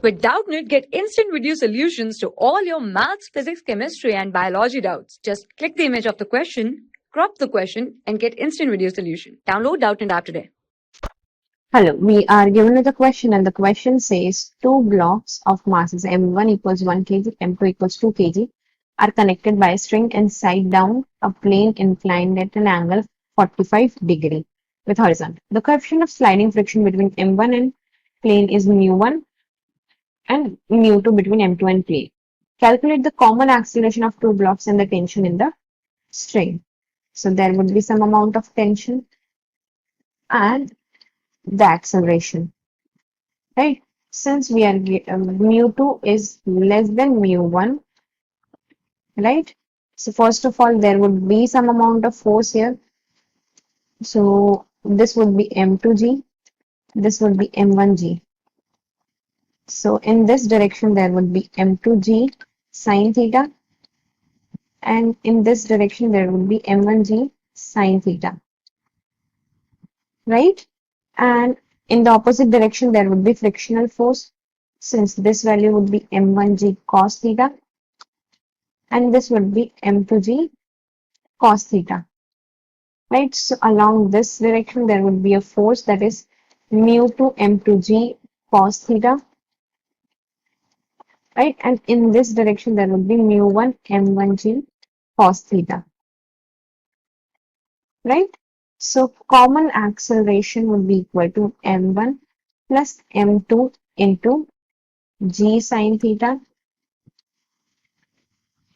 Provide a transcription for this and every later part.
With Doubtnut, get instant video solutions to all your maths, physics, chemistry, and biology doubts. Just click the image of the question, crop the question, and get instant video solution. Download Doubtnut app today. Hello, we are given with a question and the question says two blocks of masses m1 equals 1 kg, m2 equals 2 kg are connected by a string and side down a plane inclined at an angle 45 degree with horizontal. The coefficient of sliding friction between m1 and plane is mu1 and mu2 between m2 and plane. Calculate the common acceleration of two blocks and the tension in the string. So there would be some amount of tension and the acceleration, right? Since we are mu2 is less than mu1, right? So first of all, there would be some amount of force here. So this would be m2g, this would be m1g. So in this direction, there would be m2g sine theta, and in this direction, there would be m1g sine theta, right? And in the opposite direction, there would be frictional force, since this value would be m1g cos theta, and this would be m2g cos theta, right? So along this direction, there would be a force that is mu2 m2g cos theta, right? And in this direction, there would be mu1 m1g cos theta, right? So common acceleration would be equal to m1 plus m2 into g sine theta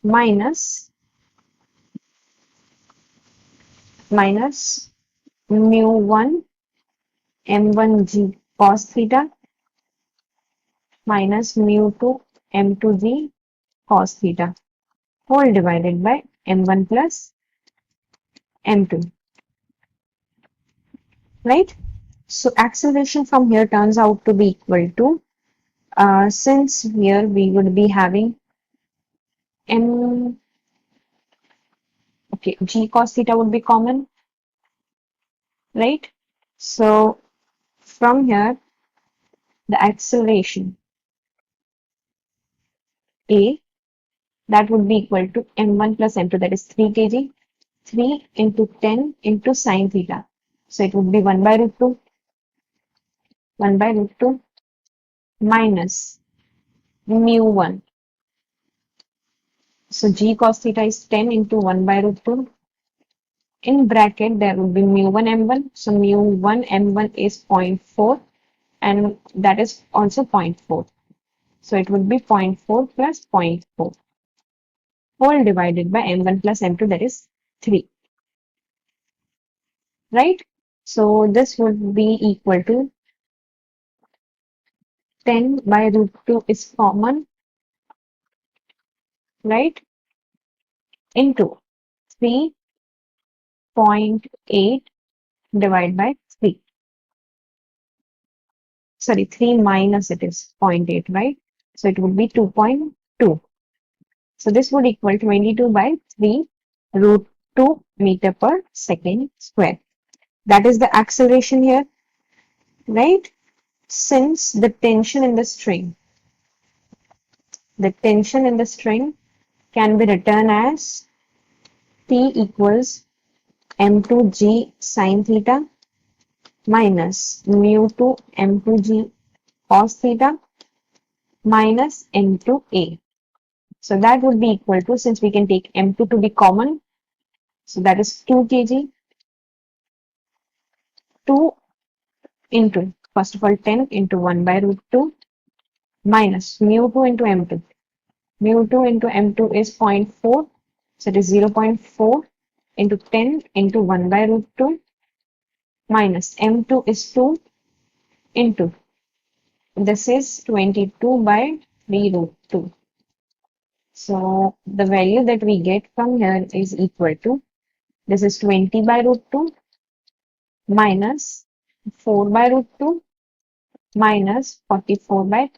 minus mu1 m1g cos theta minus mu2 m2g cos theta whole divided by m1 plus m2, right? So acceleration from here turns out to be equal to, since here we would be having g cos theta would be common, right? So from here, the acceleration A, that would be equal to m1 plus m2, that is 3 kg, 3 into 10 into sine theta. So it would be 1 by root 2, 1 by root 2 minus mu1. So g cos theta is 10 into 1 by root 2. In bracket, there would be mu1 m1. So mu1 m1 is 0.4 and that is also 0.4. So it would be 0.4 plus 0.4 whole divided by m1 plus m2, that is 3. Right? So this would be equal to 10 by root 2 is common, right? Into 3.8 divided by 3. Sorry, 3 minus it is 0.8, right? So it would be 2.2. So this would equal 22 by 3 root 2 meter per second square. That is the acceleration here, right? Since the tension in the string can be written as T equals m2g sine theta minus mu2 m2g cos theta minus m2a. So that would be equal to, since we can take m2 to be common, so that is 2 kg, 2 into, first of all, 10 into 1 by root 2 minus mu2 into m2. Mu2 into m2 is 0.4, so it is 0.4 into 10 into 1 by root 2 minus m2 is 2 into, this is 22 by 3 root 2. So the value that we get from here is equal to, this is 20 by root 2 minus 4 by root 2 minus 44 by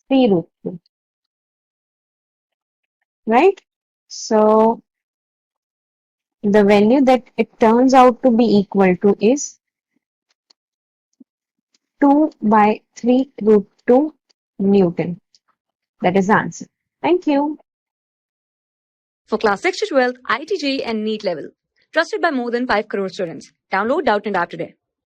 3 root 2, right? So the value that it turns out to be equal to is 2 by 3 root 2 Newton. That is the answer. Thank you. For class 6 to 12, IIT JEE and NEET level. Trusted by more than 5 crore students. Download Doubtnut app today.